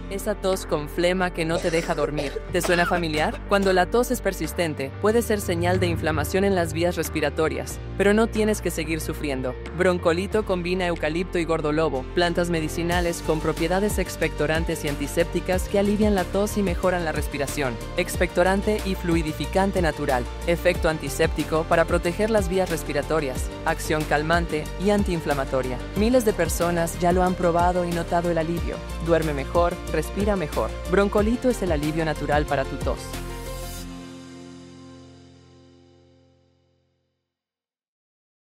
Esa tos con flema que no te deja dormir. ¿Te suena familiar? Cuando la tos es persistente, puede ser señal de inflamación en las vías respiratorias, pero no tienes que seguir sufriendo. Broncolito combina eucalipto y gordolobo, plantas medicinales con propiedades expectorantes y antisépticas que alivian la tos y mejoran la respiración. Expectorante y fluidificante natural. Efecto antiséptico para proteger las vías respiratorias. Acción calmante y antiinflamatoria. Miles de personas ya lo han probado y notado el alivio. Duerme mejor, respira mejor. Broncolito es el alivio natural para tu tos.